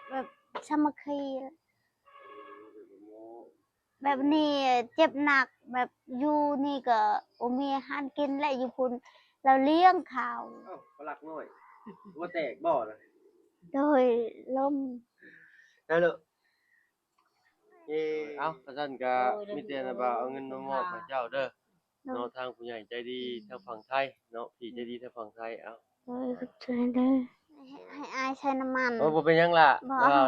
แบบสามัคคีแบบนี้เจ็บหนักแบบอยู่นี่ก็โอมีอาหารกินและอยู่พุ่นเราเลี้ยงข้าวฝรั่งน้อยว่าแตกบ่ล่ะโดยล้มได้เลยเอ้าท่านก็มีแต่ว่าเอาเงินมามอบให้เจ้าเด้อเนาะทางผู้ใหญ่ใจดีทางฝั่งไทยเนาะพี่ใจดีทางฝั่งไทยเอ้าโดยก็ช่วยเด้อให้อายใช้น้ำมันบ่เป็นหยังล่ะ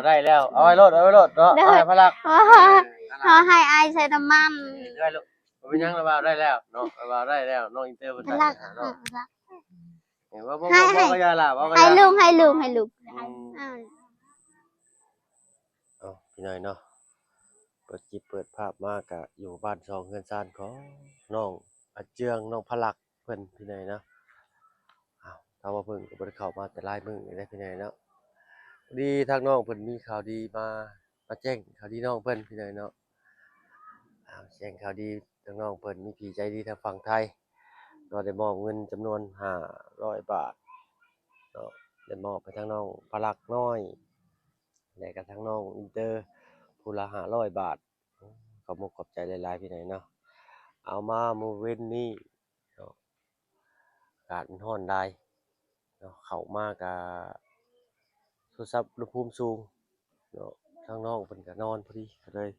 ได้แล้วเอาไว้รถเนาะเอาให้พลักเขาให้อายใช้น้ำมันได้ลูกบ่เป็นหยังแล้วว่าได้แล้วเนาะว่าได้แล้วน้องอินเตอร์เพิ่นได้เนาะว่าบ่ก็อย่าล่ะว่าก็อย่าให้ลุงเอ้าพี่น้อยเนาะเปิดคลิปเปิดภาพมาก็อยู่บ้านซองเฮือนซานของน้องอาเจืองน้องพลักเพิ่นพี่น้อยเนาะถ้าว่าเพิ่นก็บ่ได้เข้ามาแต่หลายมื้อได้พี่น้อยเนาะดีทางน้องเพิ่นมีข่าวดีมาแจ้งข่าวดีน้องเพิ่นพี่น้อยเนาะแจ้งข่าวดีทางน้องเพิ่นมีพี่ใจดีทางฝั่งไทยก็ได้มอบเงินจำนวน500 บาทเนาะได้มอบให้ทางน้องพลักน้อยและก็ทางน้องอินเตอร์ผู้ละ500 บาทขอบคุณขอบใจหลายๆพี่น้อยเนาะเอามามื้อเว้นนี้เนาะอากาศมันร้อนหลายเนาะเข้ามาก็โทรศัพท์อุณหภูมิสูงเนาะทางน้องเพิ่นก็นอนพอดีก็เลย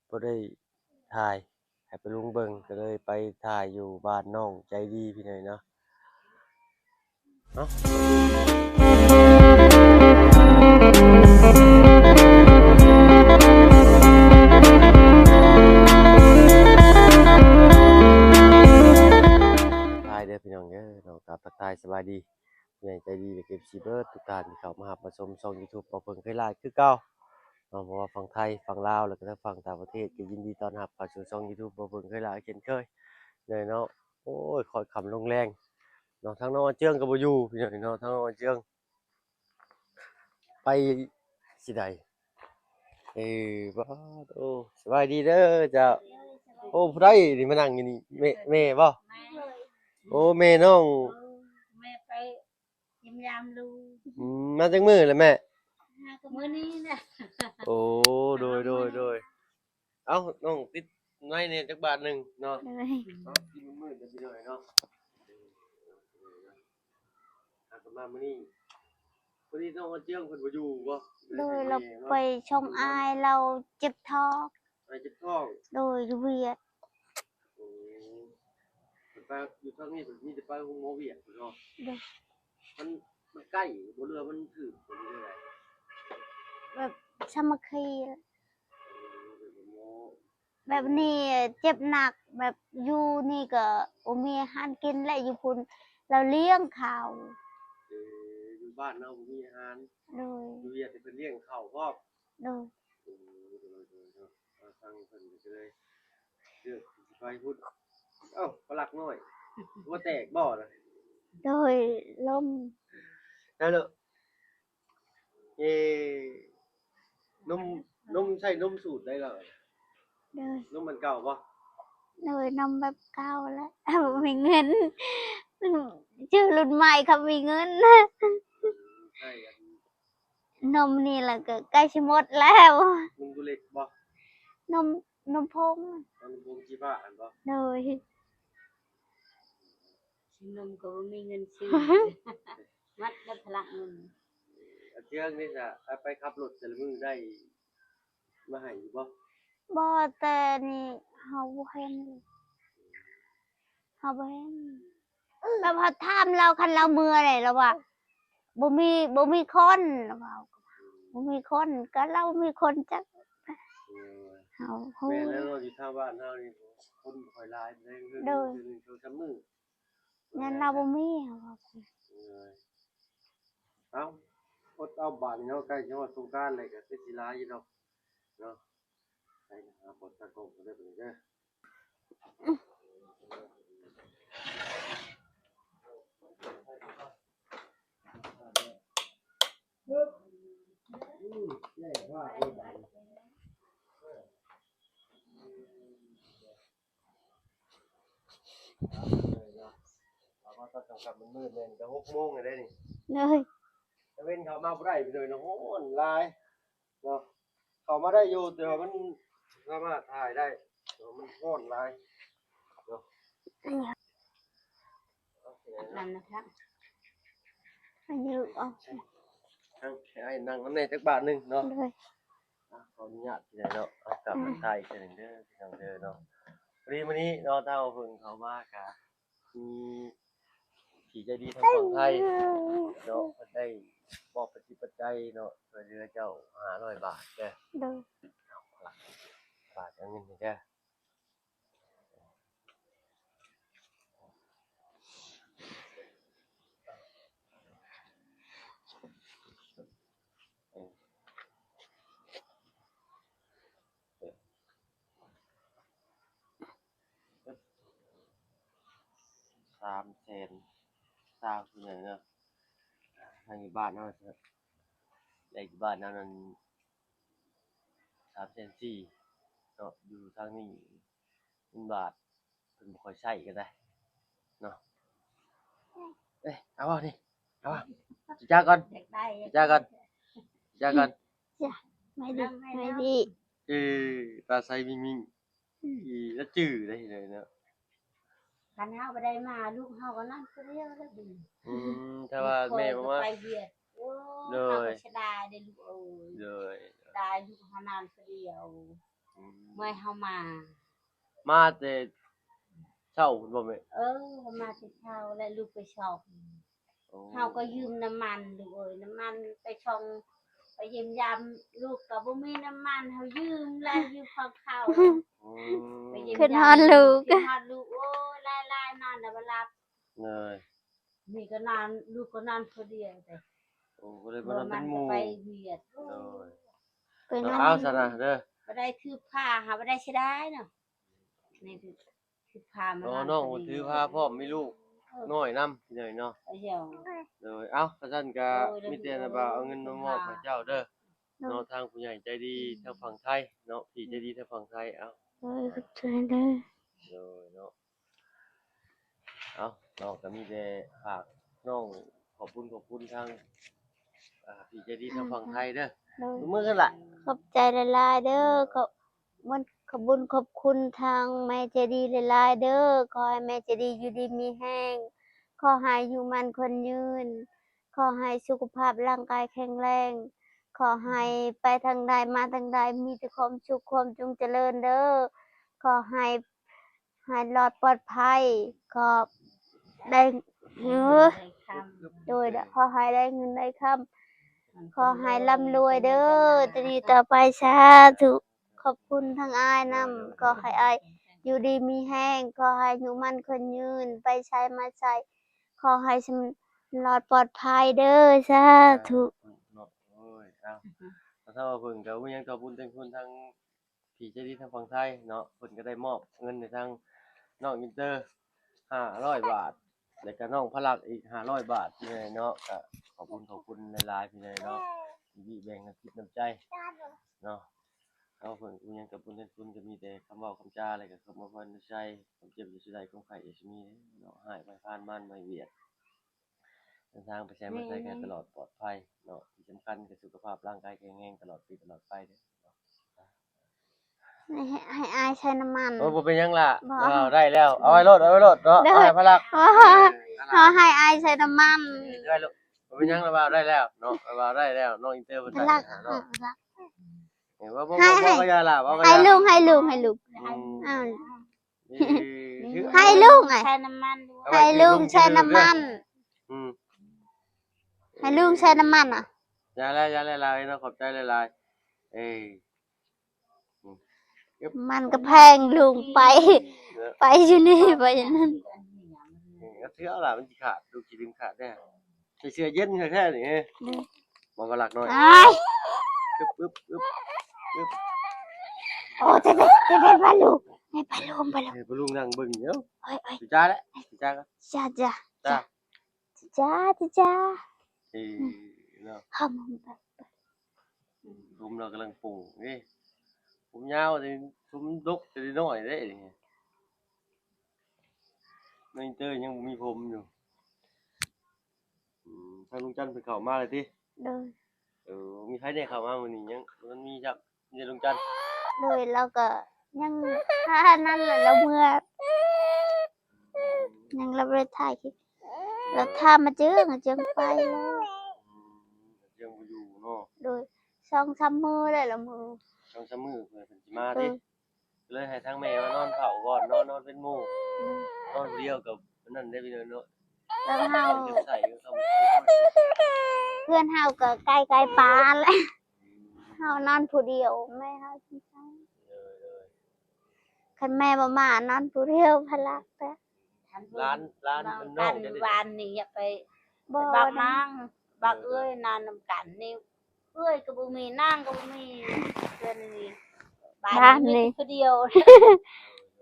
บ่ได้ถ่ายให้ไปลุงเบิ่งก็เลยไปถ่ายอยู่บ้านน้องใจดีพี่น้อยเนาะเนาะถ่ายเด้อพี่น้องเด้อเนาะกับทักทายสบายดีผู้ใหญ่ใจดีและ FC เบิดทุกท่านที่เข้ามารับมาชมช่อง YouTube บ่เพิ่งเคยหลายคือเก่าเนาะบ่ว่าฝั่งไทยฝั่งลาวแล้วก็ทางฝั่งต่างประเทศก็ยินดีต้อนรับเข้าสู่ช่อง YouTube บ่เพิ่งเคยหลายเช่นเคยเลยเนาะโอ้ยค่อยค่ำลงแรงเนาะทางน้องอาเจืองก็บ่อยู่พี่น้องเนาะทางน้องอาเจืองไปสิใดบ่โอ้สบายดีเด้อเจ้าโอ้ผู้ใดนี่มานั่งอยู่นี่แม่บ่โอ้แม่น้องแม่ไปเยี่ยมยามลูกมาจักมื้อแล้วแม่มื้อนี้น่ะโอ้โดยเอ้าน้องติดในเนี่ยจักบาทหนึงเนาะกินมื้อจะสิหน่อยเนาะมามื้อนี้พอดีน้องอาเจืองเพิ่นบ่อยู่บ่ โดยเราไปชมอายเราเจ็บท้องไปเจ็บท้องโดยเวียดโอ้ไปอยู่ทางนี้มีแต่ไปโรงหมอเวียดเนาะมันใกล้บ่เรือมันถึกบ่ได้ แบบสามัคคีแบบนี้เจ็บหนักแบบอยู่นี่ก็โอมีอาหารกินและอยู่พุ่นเราเลี้ยงข้าวอยู่บ้านเราบ่มีอาหารโดยอยู่เวียดเพิ่นเลี้ยงข้าวพร้อมโดยทางเพิ่นก็เลยเลือกสิไปพุ่นเอ้าฝรั่งน้อยว่าแตกบ่ล่ะโดยล้มได้เลยเอ่นมใช่นมสูตรได้แล้วโดยนมมันเก่าบ่โดยนมแบบเก่าแล้วมีเงินชื่อรุ่นใหม่เขามีเงินใช่นมนี่แหละก็ใกล้สิหมดแล้ว นมตัวเล็กบ่ นมพงนมพงกี่บ้าอันบ่โดยนมก็บ่มีเงินซื้อมัดแล้วพลักเงินเที่ยงนี่จะไปขับรถแต่ละมื้อได้มาให้อยู่บ่บ่แต่นี่เฮาบ่เห็นแบบพอถามเราคันเราเมื่อได้แล้วว่าบ่มีคนแล้วว่าบ่มีคนก็เรามีคนจักเฮาฮู้แม่แล้วเราอยู่ทางบ้านเฮานี่คนบ่ค่อยหลายได้เงินเดือนนึง2-3มื้องั้นเราบ่มีเฮาว่าเอ้าอดเอาบาดนี้เฮาใกล้จะฮอดสงกรานต์แล้วก็สิหลายอยู่ดอกเนาะไปหาปลดตะกงก็ได้เพิ่นเด้อตอนกลับมันมืดเลยจะ6 โมงได้นี่เลยจะ เว้นเขามาบ่ได้ไปเลยเนาะโอ้ยลายเนาะเขามาได้อยู่แต่ว่ามันสามารถถ่ายได้แต่ว่ามันโอนลายเนาะ นั่นนะครับ อายุเอา ให้นั่งน้ำในจักบาทหนึงเนาะ เลย ขออนุญาตที่ไหนเนาะเอากลับมาถ่ายอีกทีหนึ่งเด้อพี่น้องเด้อเนาะวันนี้เนาะเท่าเพิ่งเขามากะมีผีใจดีทางฝั่งไทยเนาะเพิ่นได้บอกปฏิปัจจัยเนาะช่วยเหลือเจ้า500 บาทแก เลย เอาละบาทเอาเงินนี่แก300,000สร้างผู้ใหญ่เนาะทางบ้านเนาะเลขบ้านเนาะนั้น304,000เนาะอยู่ทางนี้เป็นบาทเพิ่นบ่ค่อยใช้ก็ได้เนาะเอ้ยเอาบ่นี่เอาบ่จิจ้าก่อน อยากได้ จ้าก่อนจ้าก่อน ไม่ดีไม่ดี ตาใสมิ่งๆแล้วจื้อได้เลยเนาะ คันเฮาบ่ได้มาลูกเฮาก็นั่งเรียวแล้วดี ถ้าว่าแม่บอกว่า ไปเวียดโอ้ เลย เฮาก็ชะดาได้ลูกเอ้ย เลย ได้ลูกเฮานานเดียวเมื่อเฮามา มาแต่เช้าพุ่นบ่แม่ มาแต่เช้าแล้วลูกไปชอบ โอ้ เฮาก็ยืมน้ำมันลูกเอ้ยน้ำมันไปช่องไปเยี่ยมยามลูกก็บ่มีน้ำมันเฮายืมแล้วยืมของเขา อื ไป ม เยี่ยม ขึ้น ยาม ฮอดลูก ขึ้นฮอดลูกโอ้ยลายๆนอนแล้วบ่หลับ เลย นี่ก็นอนลูกก็นอนคนเดียวแต่ โอ้ก็เลย บ่ บ่นอน มั เป็น นห ก็ มู่ ไปเวียด เลย เป็น เอา อัน เอา นี้ ซะนะเด้อ บ่ได้คือผ้าหาบ่ได้สิได้เนาะนี่คือผ้ามัน น้องบ่ถือผ้าพร้อมมีลูกน้อยนำพี่น้อยเนาะ เอาเหี่ยว เลยเอ้าถ้าซั่นก็มีแต่นะบ่าเอาเงินมามอบให้เจ้าเด้อเนาะทางผู้ใหญ่ใจดีทางฝั่งไทยเนาะพี่ใจดีทางฝั่งไทยเอ้า เลยก็ช่วยเลย เลยเนาะเอาน้องก็มีแต่ฝากน้องขอบคุณทางพี่ใจดีทางฝั่งไทยเด้อ เลย มือกันล่ะ ขอบใจหลายๆเด้อขอบบุญขอบคุณทางแม่เจดีหลายๆเด้อขอให้แม่เจดีอยู่ดีมีแห้งขอให้อยู่มันคนยืน ขอให้สุขภาพร่างกายแข็งแรง ขอให้ไปทางใดมาทางใดมีแต่ความสุขความจงเจริญเด้อขอให้รอดปลอดภัยขอได้เงิน ได้คำ โดยขอให้ได้เงินได้คำขอให้ร่ำรวยเด้อจะดีต่อไปสาธุขอบคุณทางอ้ายนำขอให้อ้ายอยู่ดีมีแห้งขอให้อยู่มันคนยืนไปใช้มาใช้ขอให้รอดปลอดภัยเด้อสาธุ เนาะโอ้ยเอาถ้าว่าเพิ่นก็บ่ยังขอบคุณทางคนทางพี่ใจดีทางฝั่งไทยเนาะเพิ่นก็ได้มอบเงินให้ทางน้องอินเตอร์500 บาทแล้วก็น้องพลักอีก500 บาทพี่เนาะก็ขอบคุณหลายๆพี่เนาะที่แบ่งกันคิดน้ำใจเนาะเอาเพิ่นบ่ยังขอบคุณทางคุณก็มีแต่คำเว้าคำจาอะไรก็เข้ามาเพิ่นใช้ความเจ็บอยู่สุดใดของไข้สิมีเนาะหายไปผ่านมันไม่เวียด เดินทางไปใช้มาใช้กันตลอดปลอดภัยเนาะที่สำคัญคือสุขภาพร่างกายแข็งแรงตลอดปีตลอดไปเด้อ ให้อายใช้น้ำมัน โอ้บ่เป็นหยังล่ะ บ่ เอาได้แล้วเอาไว้โลดเนาะ ได้ เอาให้พลัก ขอให้อายใช้น้ำมัน ได้ลูกบ่เป็นหยังล่ะว่าได้แล้วเนาะว่าได้แล้วน้องอินเตอร์เพิ่น รั ได้ ก เนาะเห็นว่าบ่ ให้ ก็อย่าล่ะว่าก็อ ให้ ย่า ลุงอ้าว ให้ลุงไง ใช้น้ำมันดู ให้ลุงใช้น้ำมัน อืม ให้ลุงใช้น้ำมันอ่ะ อย่าแล้วหลายๆเนาะขอบใจหลายๆเอ้ย มันก็แพงลุงไป ไปอยู่นี่ไปอย่างนั้น ก็เสื้อล่ะมันสิขาดดูสิดึงขาดได้ใส่เสื้อเย็นแท้ๆนี่บ่ก็หลักหน่อย อ้าย ปึ๊บ โอ้จะไปลุงไปลุง เฮ้ยบ่ลุงนั่งเบิ่งเดี๋ยว เอ้ย สิจ้าแล้วสิจ้าก็ จ้า จ้า จ้า เอ้ยเนาะ ทำไป ผมเรากำลังปลูกนี่ผมยาวแต่ผมดกแต่น้อยเด้นี่ในอินเตอร์ยังบ่มีผมอยู่ทางลุงจันทร์เพิ่นเข้ามาเลยติ โดย มีใครได้เข้ามามื้อนี้ยังมันมีครับมีแต่ลุงจันทร์ โดยเราก็ยังถ้านั้นแหละเราเมื่อยังเราบ่ได้ถ่ายคลิปเราถ้ามาเจอก็จึงไปแล้ว ยังบ่อยู่เนาะ โดย2-3มื้อได้ละมื้อ 2-3มื้อเพิ่นสิมา โด ติ ย เลยให้ทางแม่มานอนเฝ้าก่อนนอนเป็นหมู่นอนผู้เดียวกับอันนั้นได้พี่น้อยเนาะ แล้วเฮา เก็บใส่ก็เข้ามา เพื่อนเฮาก็ใกล้ๆปานแหละเฮานอนผู้เดียวแม่เฮาสิไป เลย คันแม่บ่มานอนผู้เดียวพะลักแต่ ร้าน น้อง น้ กั อง น จะได้ วานนี่อย่าไป บ่ บักนางบักเอ้ยนานนำกันนี่เอ้ยก็บ่มีนางก็บ่มีเพื่อนนี่บ้านนี้มีผู้เดียว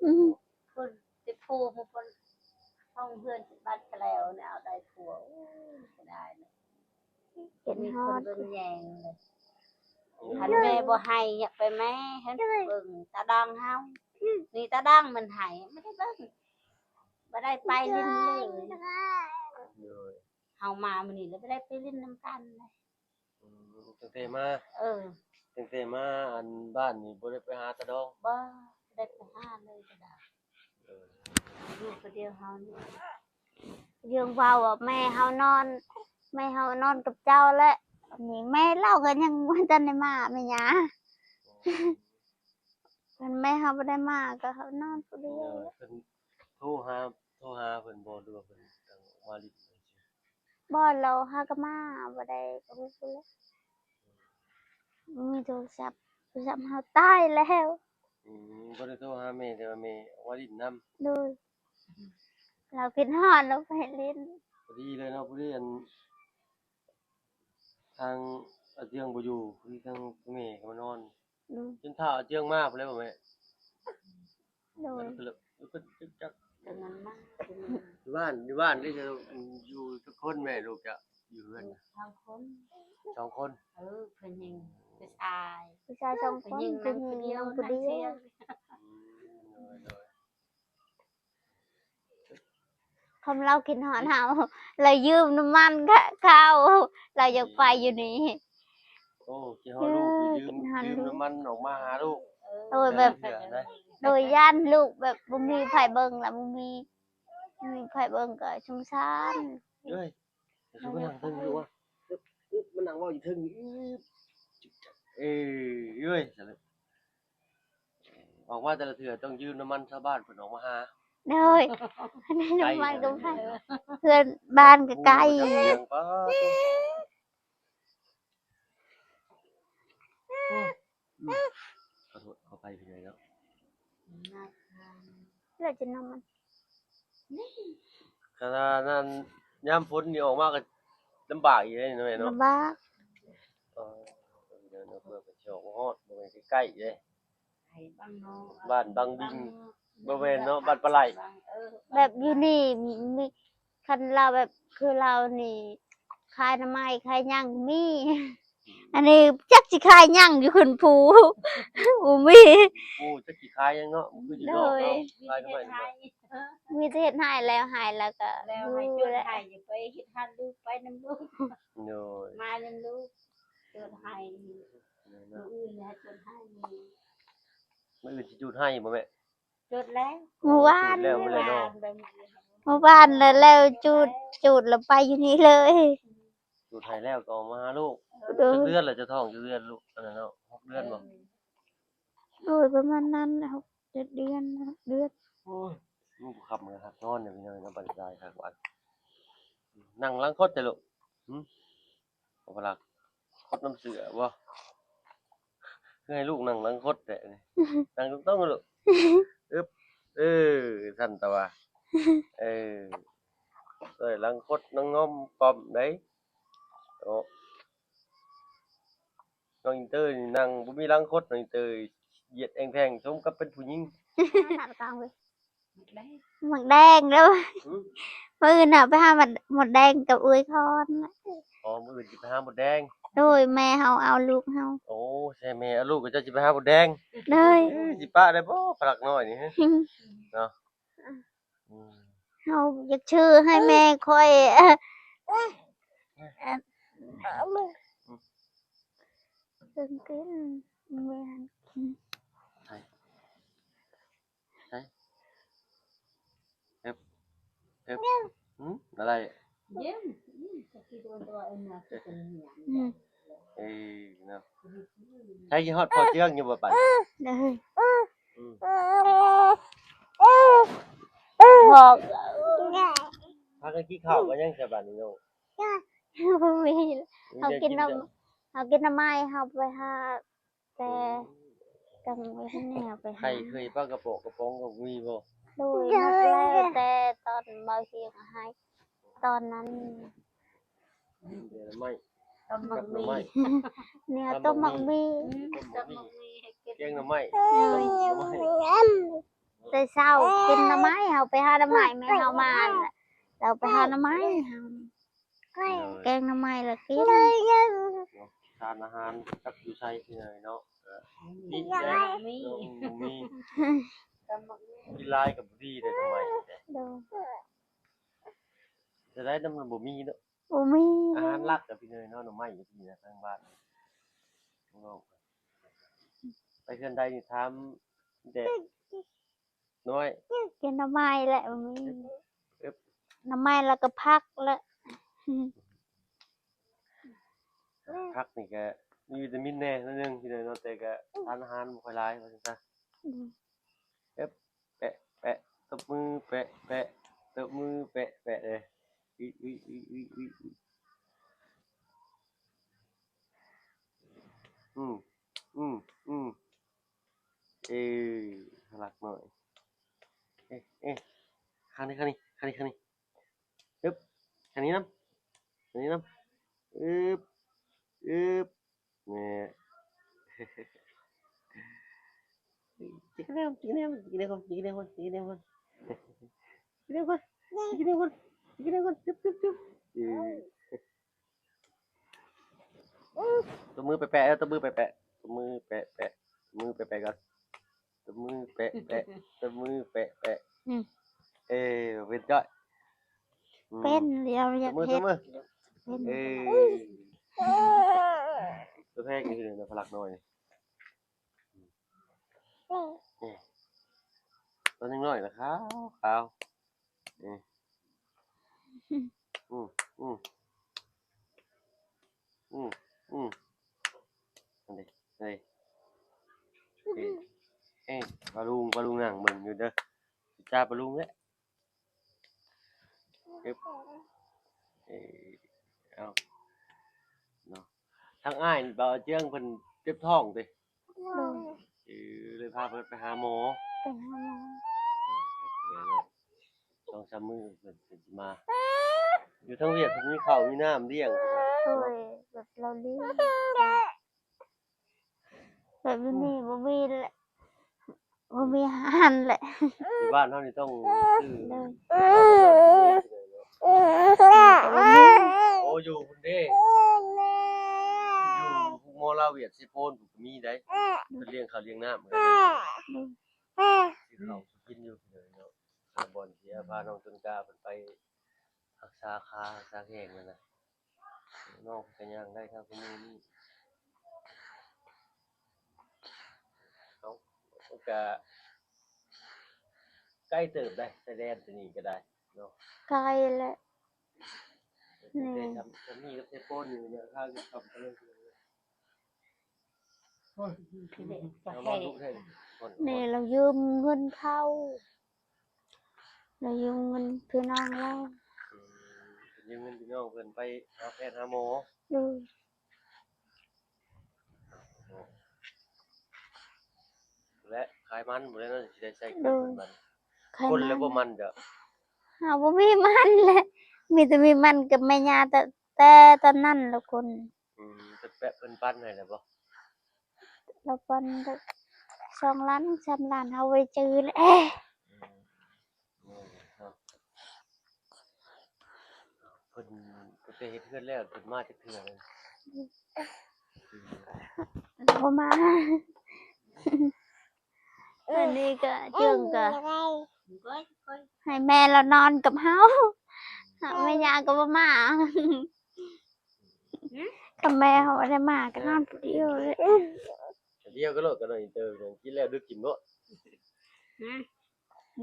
อืม คนติผู้ผู้คนห้องเพื่อนบ้านกะแล้วเนี่ยเอาได้ผัวก็ได้นะ เห็น มี ฮ ค อน ด เบิ่งแยงเลยหันแม่บ่ให้อยากไปแม่เห็นเบิ่งตาดังเฮานี่ตาดังมันให้ไม่ได้เบิ่งบ่ได้ไปลิ้นเลย เลย เฮามามื้อนี้แล้วบ่ได้ไปลิ้นนำกันเลย ตั้งแต่มา เออ อันบ้านนี่บ่ได้ไปหาตาดอง บ่ได้ไปหาเลยก็ได้อยู่คนเดียวเฮานี่ เรื่องเว้าว่าแม่เฮานอนกับเจ้าและนี่แม่เล่าก็ยังบ่ทันได้มาแม่หยาคันแม่เฮาบ่ได้มาก็เฮานอนผู้เดียว เพิ่นโทรหาเพิ่นบ่หรือว่าเพิ่นตั้งมาลิด บ่เราหาก็มาบ่ได้ก็ฮู้พุ่นแหละมีโทรศัพท์เฮาตายแล้ว บ่ได้โทรหาแม่แต่ว่าแม่มาลิดนำ โดยเราคิดฮอดเราไปเล่น พอดีเลยเนาะพอดีอันทางอาเจียงบ่อยู่พอดีทางแม่ก็มานอน โดย จนเท่าอาเจียงมาพุ่นเลยบ่แม่ โดย เพิ่นจัก ตอนนั้นมา อยู่บ้านนี่จะอยู่ทุกคนแม่ลูกจะอยู่เฮือนน่ะ ทางคน 2 คน เพิ่นยิงผู้ชาย ผู้ชาย2 ค เพิ่น น ยิง ผู้ นั่ง หญิ ผู้ ง เดียว ผู้เดียว โดย คำเรากินหอนเฮาเรายืมน้ำมันเข้าเราอยากไปอยู่นี่ โอ้สิเฮาลูกไปยืมน้ำมันออกมาหาลูก โดยแบบ เถื่อนะ โดยย่านลูกแบบบ่มีไผเบิ่งแล้วบ่มีไผเบิ่งก็สงสาร เอ้ยสิมานั่งเทิงอยู่ว่ามันนั่งเว้าอยู่เทิงนี่เอ้ยสะเลยออกมาแต่ละเถื่อต้องยืมน้ำมันชาวบ้านเพิ่นออกมาหา โดยอันนี้น้ำมันก็ไผเพื่อนบ้านก็ไกล จัเสียงป๊าขอโทษขอไปพี่ใหญ่แล้ว เราจะนำมัน ขณะนั้นยามฝนนี่ออกมาก็ลำบากอีกเลยเนาะแม่เนาะ ลำบาก เดี๋ยวเนาะเพื่อไปเที่ยวฮอดบ่แม่นใกล้ๆเด้ ไอ้บางโน บ้านบางบิงบ่แม่นเนาะบ้านปลาไหล แบบอยู่นี่มีคันเราแบบคือเรานี่ขายน้ำไม้ขายหยังมี อันนี้จักสิขายหยังอยู่คนภูบ่มี โอ้จักสิขายยังเนาะมันคือสิรอกเนาะขายทำไมนี่บ่ มีแต่เฮ็ดให้แล้วหายแล้วก็ แล้ว อยู่ ให้จุด แล้ว ให้อย่าไปเฮ็ดหันลูกไปนำลูก โน้ย มานํลูกจุดให้ลูกอื่นให้จุดให้ มื้ออื่นสิจุดให้บ่แม่ จุดแล้ว เมื่อวาน แล้วมื้อไรเนาะ เมื่อวานแล้วจุดแล้วไปอยู่นี่เลย จุดให้แล้วก็เอามาหาลูก โด จัก ย เดือนแล้วจะท้องจักเดือนลูกอันนั้นเนาะ6เดือนบ่ โดยประมาณนั้นแล้ว7 เดือนนะเดือน โอ้ยลูกขับเลยครับนอนเนี่ยพี่น้อยเนาะบัดนี้ครับวันนั่งหลังคดแต่ลูกบ่พลักคดน้ำเสือบ่คือให้ลูกนั่งหลังคดแต่นี่นั่งต้องๆลูกอึ๊บสั่นตะว่าเออหลังคดนั่งงอมปอมได้โอ้น้องอินเตอร์นี่นั่งบ่มีหลังคดน้องอินเตอร์เหยียดแองแพงสมกับเป็นผู้หญิง ถามกลางเว้ย ได้ หมดแดงแล้ว หือ มื้อน่ะไปหาหมดแดงกับอุ้ยคอน อ๋อมื้ออื่นสิไปหาหมดแดง โดยแม่เฮาเอาลูกเฮา โอ้ใช่แม่เอาลูกก็จะสิไปหาหมดแดง เลย สิป้าได้บ่ฝรั่งน้อยนี่ฮะเนาะอืม เฮาอยากชื่อให้แม่ค่อย เพิ่งกินแม่นกิน ใช่ใช่เอฟอะไร Jem, sakit untuk enak sekali. เอ้ยเนาะใช่ยี่ห้อพอเจืองอยู่บ่ปัน เลย อืม บอก พากันกินข้าวก็ยังจะบัดนี้เนาะ บ่มีเอากิน แต่ เอากินน้ำไม้เฮาไปหาแต่กังไว้ให้แนวไป ใคร หา เคยป้ากระโปงกระป๋องก็มีบ่ ดูนักแล้วแต่ตอนเบาเสียงให้ตอนนั้น เดี๋ยวไม่ Tâm กับ mực หน่อ mì. ไม้ เนี่ยต้มหมักมี Tâm mực mì hay แกงหน่อไม้ เลย หน่อไม้ แต่เช้ากินน้ำไม้เฮาไปหาน้ำไม้แม่เฮามาน่ะเราไปหาน้ำไม้เฮาแกงน้ำไม้แล้วกิน ทานอาหารกับอยู่ใช้ที่ไหนเนาะ mì. แล้ Tâm mực mì. มี Tâm mực mì. กินลายกับดีได้ทำไม ดู จะได้น้ำมันบ่มีเนาะ บ่มี อาหารหลักกับพี่เนยเนาะหน่อไม้อยู่ที่นะทางบ้านเนาะไปเพื่อนใดนี่ถามเด็กน้อย กินน้ำไม้แหละบ่มีน้ำไม้แล้วก็พักแล้ว พักนี่ก็มีวิตามินแน่นิดนึงพี่เนยเนาะแต่ก็ทานอาหารบ่ค่อยหลายว่าซั่นซะแปะแปะตบมือแปะแปะตบมือแปะแปะเลยอุ๊ยอืมอืมเอ้ยรักหน่อยเอ๊ะข้างนี้อึ๊บข้างนี้น้ำอึ๊บเนี่ยจิกเร็วจุ๊บตบมือแปะๆตบมือแปะๆตบมือแปะๆมือแปะๆกันตบมือแปะตบมือแปะเอ้ยเป็นจ้อย เป็นเดี๋ยวอยาก มือ เฮ็ด มือ เป็น เอ้ยตัวแพกนี่คือเดี๋ยวพลักน้อยตัวนึงน้อยนะครับขาวนี่อืมอันนี้เอ้ยปลาลุงนั่งเบิ่งอยู่เด้อจ้าปลาลุงแหละเก็บเอาเนาะทางอ้ายบ่เจียงเพิ่นเจ็บท้องติเลยพาเพิ่นไปหาหมอ เป็นหาหมอ 2-3 มื้อเพิ่นสิมา อยู่ทางเวียดเพิ่นมีข้าวมีน้ำเลี้ยง โดยแบบเราเลี้ยงแบบนี้บ่มีแหละบ่มีอาหารแหละ อยู่บ้านเฮานี่ต้องซื้อ เลย โอ้อยู่พุ่นเด้อยู่หมอลาวเวียดสิโพนก็มีได้เพิ่นเลี้ยงข้าวเลี้ยงน้ำเหมือนกันสิข้าวสิกินอยู่เลยเนาะบ่อนเสียพาน้องต้นกล้าเพิ่นไปรักษาขารักษาแข้งนั่นน่ะน้องก็ย่างได้ครับคุมื้อนี้เอ้ามันก็ใกล้เติบได้แต่แดนตัวนี้ก็ได้เนาะ ไกลแหละ แต่ทำนี่กับเทปโป้นอยู่เนี่ยข้าวจะทำกันเลย Cái này เอา có นอน hè. ลุกได้คน นี่เรายืมเงินเขาเรายืมเงินพี่น้องเรา ยืมเงินพี่น้องเพิ่นไปหาแพทย์หาหมอ ดู และขายมันบ่ได้เนาะสิได้ใช้เงิ ดู นมัน ใคร คน มั แล้วบ่มันเด้อ หาบ่มีมันแหละมีแต่มีมันกับแม่ย่าแต่ตอนนั้นละคน เพิ่นแปะเพิ่นปั้นให้แล้วบ่ เราปัน2 ล้าน3 ล้านเอาไว้จื้อแหละเอ๊ะ เนาะเพิ่นไปเฮ็ดเฮือนแล้วเพิ่นมาจักเทื่อเลย เรามาอันนี้ก็จึงก็ Coi. ให้แม่เรานอนกับเฮาแม่ย่าก็บ่มา กับแม่เขาบ่ได้มาก็นอนผู้เดียวเลย เดียวก็โลดกันหน่อยเติมอย่างกินแล้วดึกกินโลด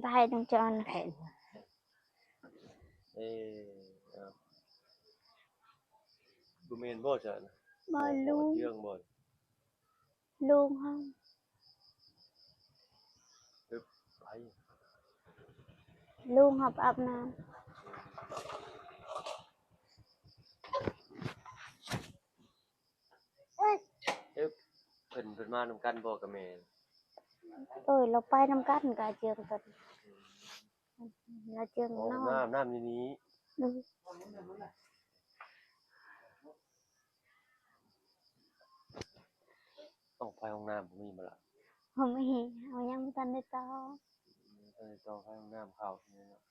ได้จังจอน เห็น เอ้ครับดูเมนบ่จ้ะนะ บ่ลุง เชื่องบ่ ลุงเฮา ไป ลุงเขาไปอาบน้ำ เพิ่นมานำกันบ่กับแม่ เราไปนำกันกะเจียงกันเราเจียง อ๋อน อน น้ำอยู่นี้ ดู ต้องไปห้องน้ำบ่มีบ่ล่ะ เขาไม่เห็นเขายังบ่ทันได้ต่อ ต้องไปห้องน้ำเข้านี่เนาะ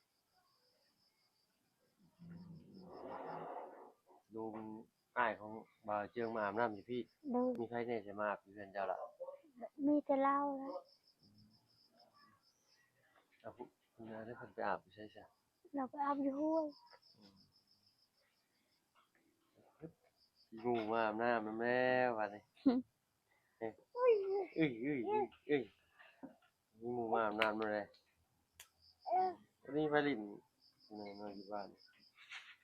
ลุงอ้ายของบ่าวเจืองมาอาบน้ำอยู่พี่ ดู มีใครแน่สิมาเพื่อนเจ้าล่ะ มีแต่เล่าแล้ว เอาคุณน้าได้เพิ่นไปอาบอยู่ใช่ซะ เราไปอาบอยู่ห้วย งูมาอาบน้ำแม่ว่านี่เอ้ยมีหมู่มาอาบน้ำมาเลยวันนี้ไปลินนอนอยู่บ้าน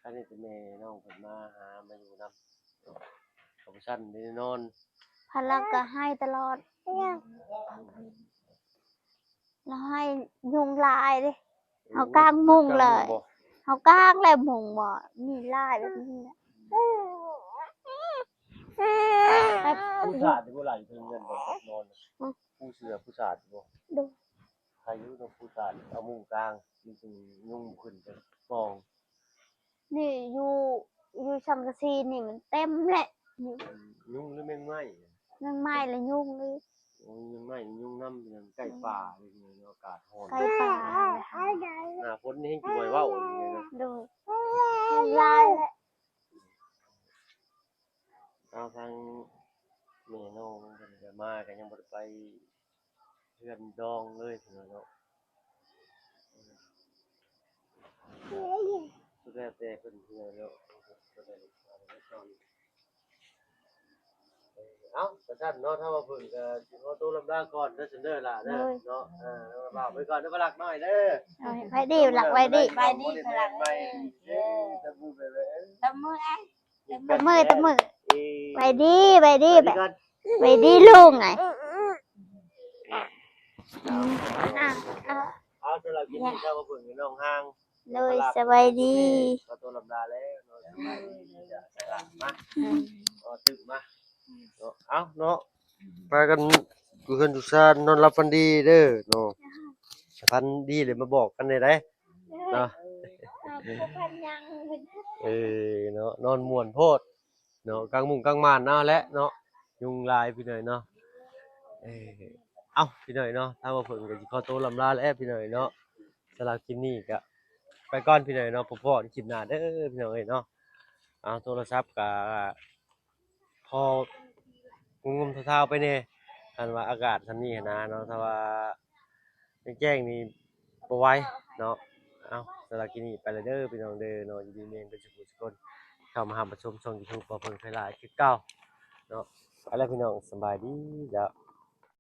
ข้านี่จะแม่น้องเพิ่นมาหามาอยู่นำเขาไปชั้นได้นอน พลักก็ให้ตลอดเราให้ยุงลายดิเอากลางมุงเลยเอากลางเลยมุงบ่มีลายแบบนี้แหละ ผู้ชายที่ผู้หลานเพิ่นเงินบ่นอนผู้เสือผู้ชายบ่ ดู ใครอยู่ตรงผู้ชายเอามุ้งกลางจริงๆยุ่งขึ้นจะมอง นี่อยู่ชังกะซีนี่มันเต็มแหละนี่ ยุ่งหรือแมงไม้ แมงไม้และยุงเลย โอ้ยแมงไม้ยุ่งน้ำอย่างไก่ป่าอะไรอย่างเงี้ยอากาศร้อน ไก่ป่า หน้าฝนนี่ให้กี่บ่อยว่าวอย่างเงี้ยนะ ดูลายแหละ เอาทางแม่น้องเพิ่นก็มาก็ยังบ่ได้ไปเฮือนดองเลยเพิ่นว่าเนาะสุดแล้วแต่เพิ่นเฮือนเนาะก็ได้ลูกมาได้ตอนเอ้าประชันเนาะถ้าว่าเพิ่นก็สิขอตัวลำลาก่อนเด้อซั่นเด้อล่ะเด้อเนาะลาไปก่อนเด้อบ่รักน้อยเด้อ เอาไว้ดีหลักไว้ดี ไปดีพลัง ไปตะมือไปเลย ตบมือไอ้ ตะมือไว้ดี ไปก่อน ไว้ดีลุงไงอ่ะ เอาสำหรับกินข้าวกับเพิ่นกับน้องห้าง เลยสบายดี ขอตัวลำลาแล้วเนาะสบายดีจ้ะมาตึกมาเอาเนาะไปกันอยู่กันอยู่ซานนอนหลับฝันดีเด้อเนาะฝันดีเลยมาบอกกันได้เด้เนาะเนาะนอนม่วนโพดเนาะกลางมุ้งกลางม่านเนาะและเนาะยุงลายพี่หน่อยเนาะเอ้าพี่หน่อยเนาะถ้าว่าเพิ่นก็สิขอตัวลำลาแล้วพี่หน่อยเนาะสำหรับคลิปนี้ก็ไปก่อนพี่หน่อยเนาะพบกันคลิปหน้าเด้อพี่หน่อยเนาะเอาโทรศัพท์ก็พองมๆเท่าๆไปแน่คันว่าอากาศซั่นนี้นะเนาะถ้าว่าแจ้งนี่บ่ไหวเนาะเอาสำหรับคลิปนี้ไปเลยเด้อพี่น้องเด้อเนาะอยู่ดีมีกันทุกคนเข้ามาหาประชมช่อง YouTube บ่เพิ่งไผหลายคือเก่าเนาะไปแล้วพี่น้องสบายดีจ้ะ